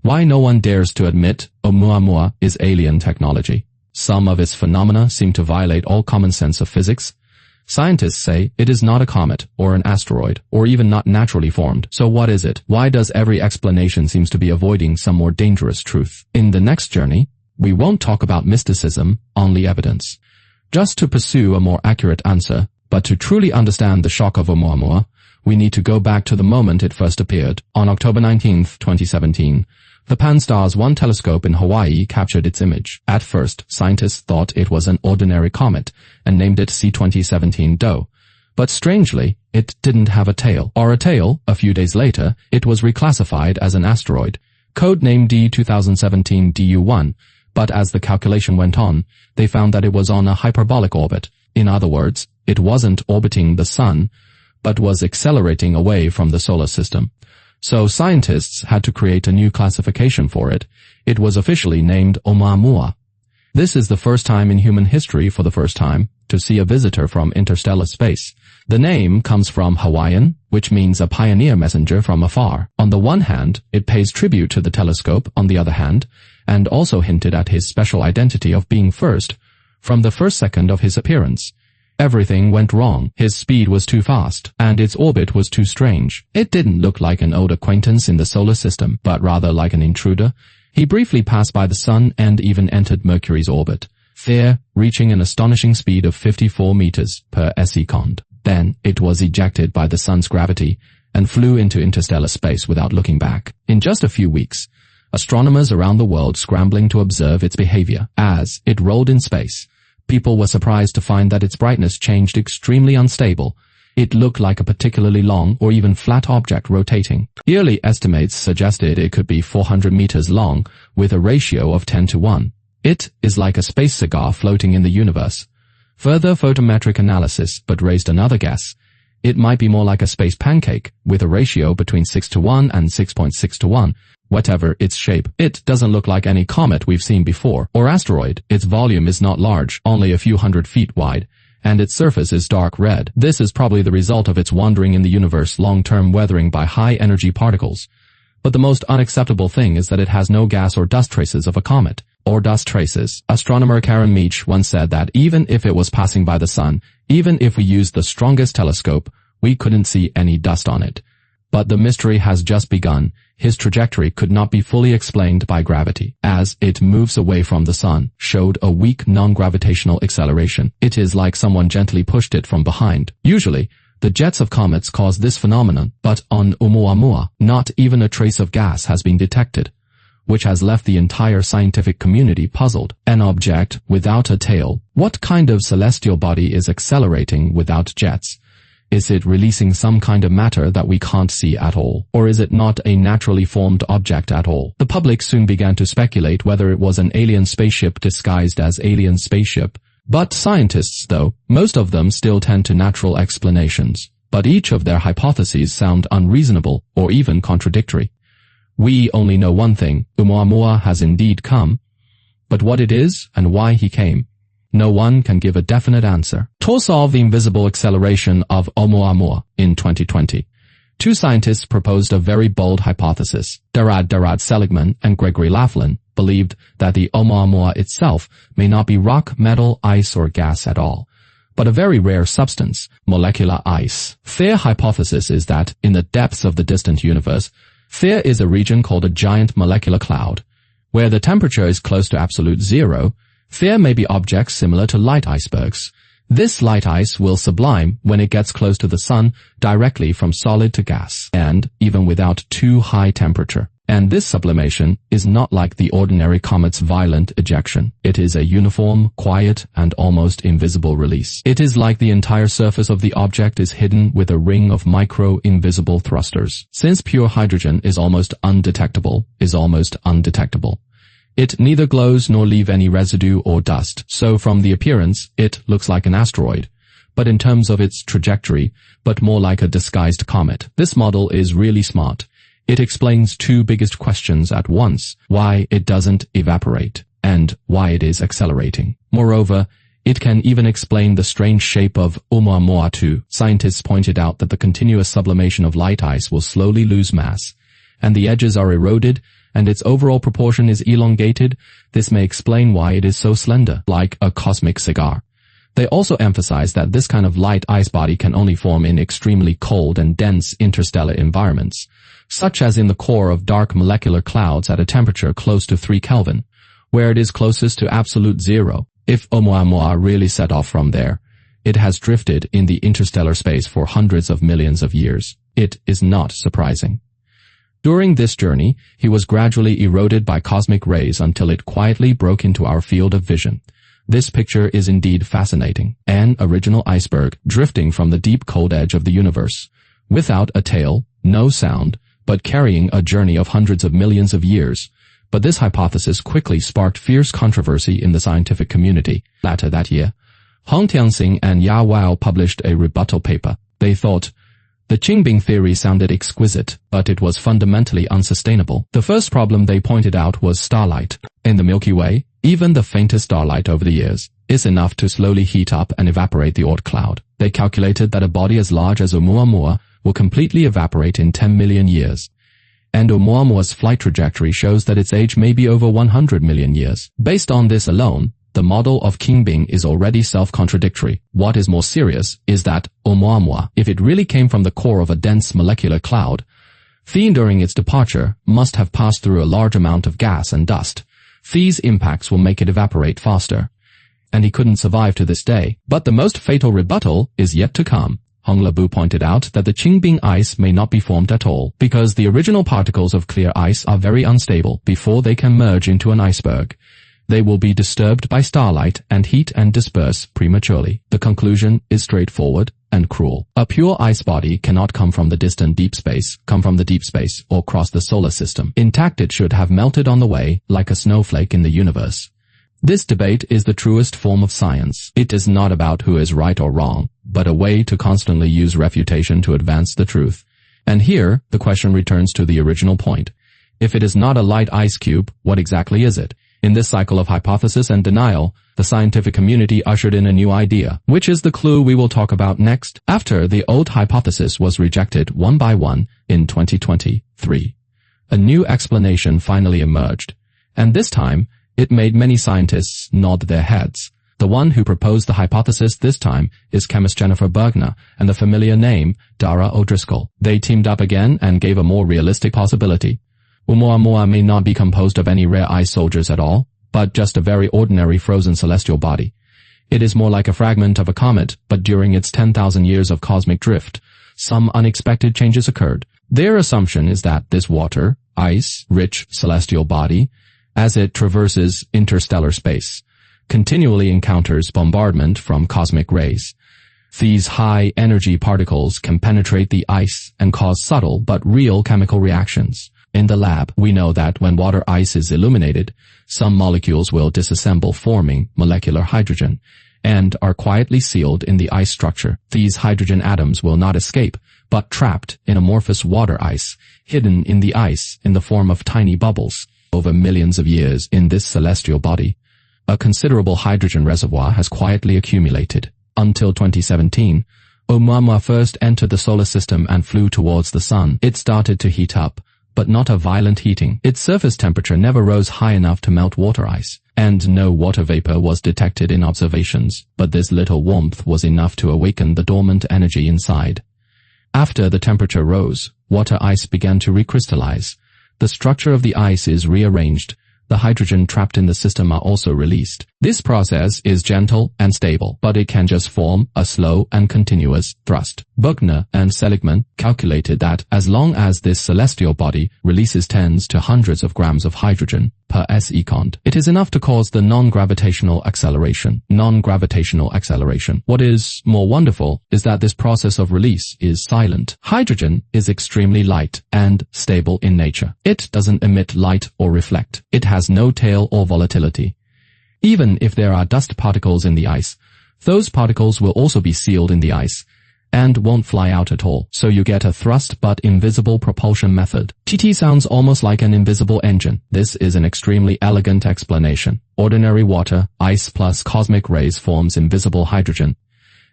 Why no one dares to admit Oumuamua is alien technology? Some of its phenomena seem to violate all common sense of physics. Scientists say it is not a comet or an asteroid or even not naturally formed. So what is it? Why does every explanation seems to be avoiding some more dangerous truth? In the next journey, we won't talk about mysticism, only evidence. Just to pursue a more accurate answer, but to truly understand the shock of Oumuamua, we need to go back to the moment it first appeared. On October 19, 2017, the Pan-STARRS 1 telescope in Hawaii captured its image. At first, scientists thought it was an ordinary comet and named it C2017 DO. But strangely, it didn't have a tail. A few days later, it was reclassified as an asteroid, codenamed D2017 DU1, but as the calculation went on, they found that it was on a hyperbolic orbit. In other words, it wasn't orbiting the sun, but was accelerating away from the solar system. So scientists had to create a new classification for it. It was officially named Oumuamua. This is the first time in human history for the first time to see a visitor from interstellar space. The name comes from Hawaiian, which means a pioneer messenger from afar. On the one hand, it pays tribute to the telescope on the other hand, and also hinted at his special identity of being first, from the first second of his appearance. Everything went wrong. His speed was too fast, and its orbit was too strange. It didn't look like an old acquaintance in the solar system, but rather like an intruder. He briefly passed by the sun and even entered Mercury's orbit, there reaching an astonishing speed of 54 meters per second. Then it was ejected by the sun's gravity and flew into interstellar space without looking back. In just a few weeks, astronomers around the world scrambling to observe its behavior. As it rolled in space, people were surprised to find that its brightness changed extremely unstable. It looked like a particularly long or even flat object rotating. Early estimates suggested it could be 400 meters long with a ratio of 10:1. It is like a space cigar floating in the universe. Further photometric analysis but raised another guess. It might be more like a space pancake with a ratio between 6:1 and 6.6:1. Whatever its shape, it doesn't look like any comet we've seen before, or asteroid. Its volume is not large, only a few hundred feet wide, and its surface is dark red. This is probably the result of its wandering in the universe long-term weathering by high-energy particles. But the most unacceptable thing is that it has no gas or dust traces of a comet, or dust traces. Astronomer Karen Meech once said that even if it was passing by the sun, even if we used the strongest telescope, we couldn't see any dust on it. But the mystery has just begun. His trajectory could not be fully explained by gravity. As it moves away from the sun, showed a weak non-gravitational acceleration. It is like someone gently pushed it from behind. Usually, the jets of comets cause this phenomenon, but on Oumuamua, not even a trace of gas has been detected, which has left the entire scientific community puzzled. An object without a tail. What kind of celestial body is accelerating without jets? Is it releasing some kind of matter that we can't see at all? Or is it not a naturally formed object at all? The public soon began to speculate whether it was an alien spaceship disguised as alien spaceship. But scientists, though, most of them still tend to natural explanations. But each of their hypotheses sound unreasonable or even contradictory. We only know one thing: Oumuamua has indeed come. But what it is and why he came, no one can give a definite answer. To solve the invisible acceleration of Oumuamua in 2020, two scientists proposed a very bold hypothesis. Darad Seligman and Gregory Laughlin believed that the Oumuamua itself may not be rock, metal, ice, or gas at all, but a very rare substance, molecular ice. Their hypothesis is that in the depths of the distant universe, there is a region called a giant molecular cloud, where the temperature is close to absolute zero. There may be objects similar to light icebergs. This light ice will sublime when it gets close to the sun, directly from solid to gas, and even without too high temperature. And this sublimation is not like the ordinary comet's violent ejection. It is a uniform, quiet, and almost invisible release. It is like the entire surface of the object is hidden with a ring of micro-invisible thrusters. Since pure hydrogen is almost undetectable, it neither glows nor leave any residue or dust, so from the appearance, it looks like an asteroid, but in terms of its trajectory, but more like a disguised comet. This model is really smart. It explains two biggest questions at once: why it doesn't evaporate, and why it is accelerating. Moreover, it can even explain the strange shape of Oumuamua too. Scientists pointed out that the continuous sublimation of light ice will slowly lose mass, and the edges are eroded, and its overall proportion is elongated, this may explain why it is so slender, like a cosmic cigar. They also emphasize that this kind of light ice body can only form in extremely cold and dense interstellar environments, such as in the core of dark molecular clouds at a temperature close to 3 Kelvin, where it is closest to absolute zero. If Oumuamua really set off from there, it has drifted in the interstellar space for hundreds of millions of years. It is not surprising. During this journey, he was gradually eroded by cosmic rays until it quietly broke into our field of vision. This picture is indeed fascinating. An original iceberg drifting from the deep cold edge of the universe, without a tail, no sound, but carrying a journey of hundreds of millions of years. But this hypothesis quickly sparked fierce controversy in the scientific community. Later that year, Hong Tianxing and Ya Wao published a rebuttal paper. They thought the Qingbing theory sounded exquisite, but it was fundamentally unsustainable. The first problem they pointed out was starlight. In the Milky Way, even the faintest starlight over the years is enough to slowly heat up and evaporate the Oort cloud. They calculated that a body as large as Oumuamua will completely evaporate in 10 million years. And Oumuamua's flight trajectory shows that its age may be over 100 million years. Based on this alone, the model of Qingbing is already self-contradictory. What is more serious is that Oumuamua, if it really came from the core of a dense molecular cloud, then during its departure must have passed through a large amount of gas and dust. These impacts will make it evaporate faster, and he couldn't survive to this day. But the most fatal rebuttal is yet to come. Hong Lebu pointed out that the Qingbing ice may not be formed at all, because the original particles of clear ice are very unstable. Before they can merge into an iceberg, they will be disturbed by starlight and heat and disperse prematurely. The conclusion is straightforward and cruel. A pure ice body cannot come from the distant deep space, or cross the solar system. Intact, it should have melted on the way, like a snowflake in the universe. This debate is the truest form of science. It is not about who is right or wrong, but a way to constantly use refutation to advance the truth. And here, the question returns to the original point. If it is not a light ice cube, what exactly is it? In this cycle of hypothesis and denial, the scientific community ushered in a new idea, which is the clue we will talk about next. After the old hypothesis was rejected one by one in 2023, a new explanation finally emerged, and this time, it made many scientists nod their heads. The one who proposed the hypothesis this time is chemist Jennifer Bergner and the familiar name Dara O'Driscoll. They teamed up again and gave a more realistic possibility. Oumuamua may not be composed of any rare ice soldiers at all, but just a very ordinary frozen celestial body. It is more like a fragment of a comet, but during its 10,000 years of cosmic drift, some unexpected changes occurred. Their assumption is that this water, ice-rich celestial body, as it traverses interstellar space, continually encounters bombardment from cosmic rays. These high-energy particles can penetrate the ice and cause subtle but real chemical reactions. In the lab, we know that when water ice is illuminated, some molecules will disassemble, forming molecular hydrogen, and are quietly sealed in the ice structure. These hydrogen atoms will not escape, but trapped in amorphous water ice, hidden in the ice in the form of tiny bubbles. Over millions of years in this celestial body, a considerable hydrogen reservoir has quietly accumulated. Until 2017, Oumuamua first entered the solar system and flew towards the sun. It started to heat up, but not a violent heating. Its surface temperature never rose high enough to melt water ice, and no water vapor was detected in observations, but this little warmth was enough to awaken the dormant energy inside. After the temperature rose, water ice began to recrystallize. The structure of the ice is rearranged. The hydrogen trapped in the system are also released. This process is gentle and stable, but it can just form a slow and continuous thrust. Buchner and Seligman calculated that as long as this celestial body releases tens to hundreds of grams of hydrogen per second, it is enough to cause the non-gravitational acceleration. What is more wonderful is that this process of release is silent. Hydrogen is extremely light and stable in nature. It doesn't emit light or reflect. It has no tail or volatility. Even if there are dust particles in the ice, those particles will also be sealed in the ice and won't fly out at all. So you get a thrust but invisible propulsion method. TT sounds almost like an invisible engine. This is an extremely elegant explanation. Ordinary water, ice plus cosmic rays forms invisible hydrogen,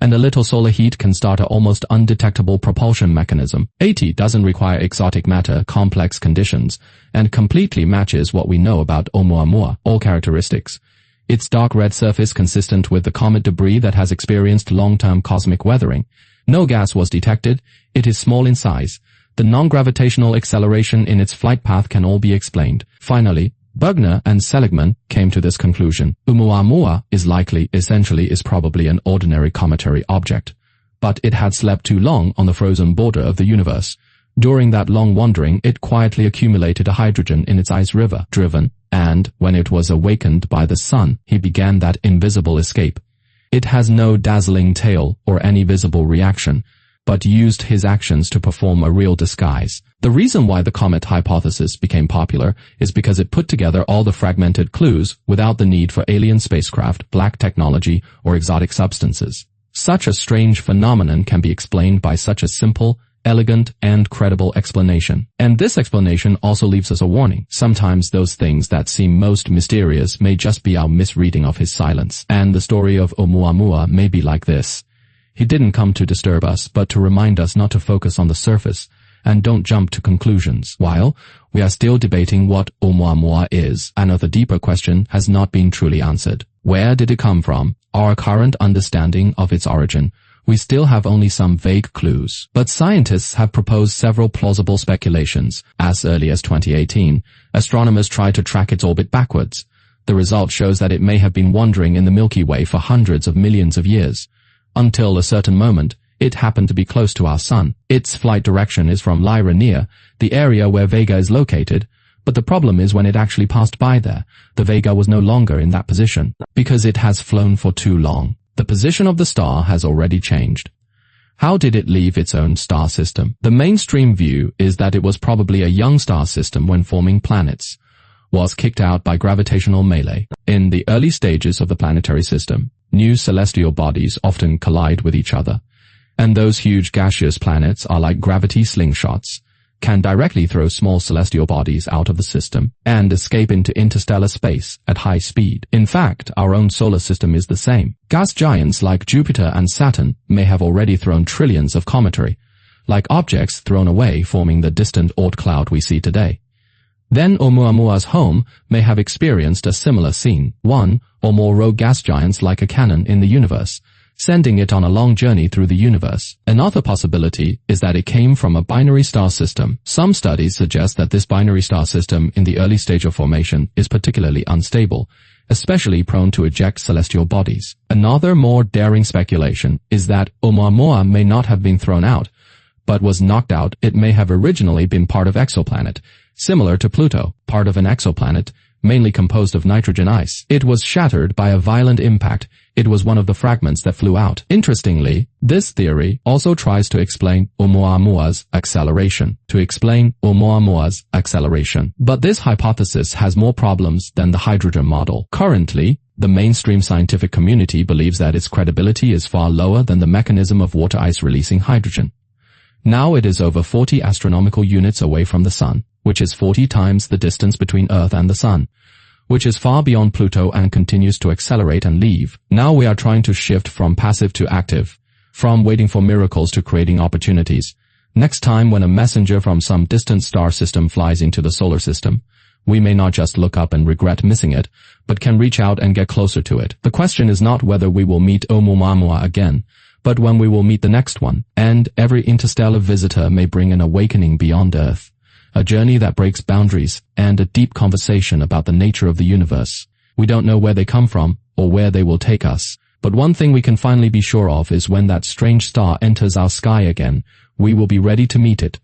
and a little solar heat can start an almost undetectable propulsion mechanism. 80 doesn't require exotic matter, complex conditions, and completely matches what we know about Oumuamua, all characteristics. Its dark red surface consistent with the comet debris that has experienced long-term cosmic weathering. No gas was detected. It is small in size. The non-gravitational acceleration in its flight path can all be explained. Finally, Bergner and Seligman came to this conclusion. Oumuamua is probably an ordinary cometary object. But it had slept too long on the frozen border of the universe. During that long wandering, it quietly accumulated a hydrogen in its ice river, and when it was awakened by the sun, he began that invisible escape. It has no dazzling tail or any visible reaction, but used his actions to perform a real disguise. The reason why the comet hypothesis became popular is because it put together all the fragmented clues without the need for alien spacecraft, black technology, or exotic substances. Such a strange phenomenon can be explained by such a simple, elegant, and credible explanation. And this explanation also leaves us a warning. Sometimes those things that seem most mysterious may just be our misreading of his silence. And the story of Oumuamua may be like this. He didn't come to disturb us, but to remind us not to focus on the surface and don't jump to conclusions. While we are still debating what Oumuamua is, another deeper question has not been truly answered. Where did it come from? Our current understanding of its origin. We still have only some vague clues. But scientists have proposed several plausible speculations. As early as 2018, astronomers tried to track its orbit backwards. The result shows that it may have been wandering in the Milky Way for hundreds of millions of years. Until a certain moment, it happened to be close to our sun. Its flight direction is from Lyra near, the area where Vega is located, but the problem is when it actually passed by there, the Vega was no longer in that position, because it has flown for too long. The position of the star has already changed. How did it leave its own star system? The mainstream view is that it was probably a young star system when forming planets, was kicked out by gravitational melee. In the early stages of the planetary system, new celestial bodies often collide with each other, and those huge gaseous planets are like gravity slingshots, can directly throw small celestial bodies out of the system and escape into interstellar space at high speed. In fact, our own solar system is the same. Gas giants like Jupiter and Saturn may have already thrown trillions of cometary, like objects thrown away forming the distant Oort cloud we see today. Then Oumuamua's home may have experienced a similar scene, one or more rogue gas giants like a cannon in the universe, sending it on a long journey through the universe. Another possibility is that it came from a binary star system. Some studies suggest that this binary star system in the early stage of formation is particularly unstable, especially prone to eject celestial bodies. Another more daring speculation is that Oumuamua may not have been thrown out, but was knocked out. It may have originally been part of exoplanet, similar to Pluto, part of an exoplanet, mainly composed of nitrogen ice. It was shattered by a violent impact. It was one of the fragments that flew out. Interestingly, this theory also tries to explain Oumuamua's acceleration. But this hypothesis has more problems than the hydrogen model. Currently, the mainstream scientific community believes that its credibility is far lower than the mechanism of water ice releasing hydrogen. Now it is over 40 astronomical units away from the Sun, which is 40 times the distance between Earth and the Sun, which is far beyond Pluto and continues to accelerate and leave. Now we are trying to shift from passive to active, from waiting for miracles to creating opportunities. Next time when a messenger from some distant star system flies into the solar system, we may not just look up and regret missing it, but can reach out and get closer to it. The question is not whether we will meet Oumuamua again, but when we will meet the next one, and every interstellar visitor may bring an awakening beyond Earth, a journey that breaks boundaries, and a deep conversation about the nature of the universe. We don't know where they come from, or where they will take us, but one thing we can finally be sure of is when that strange star enters our sky again, we will be ready to meet it.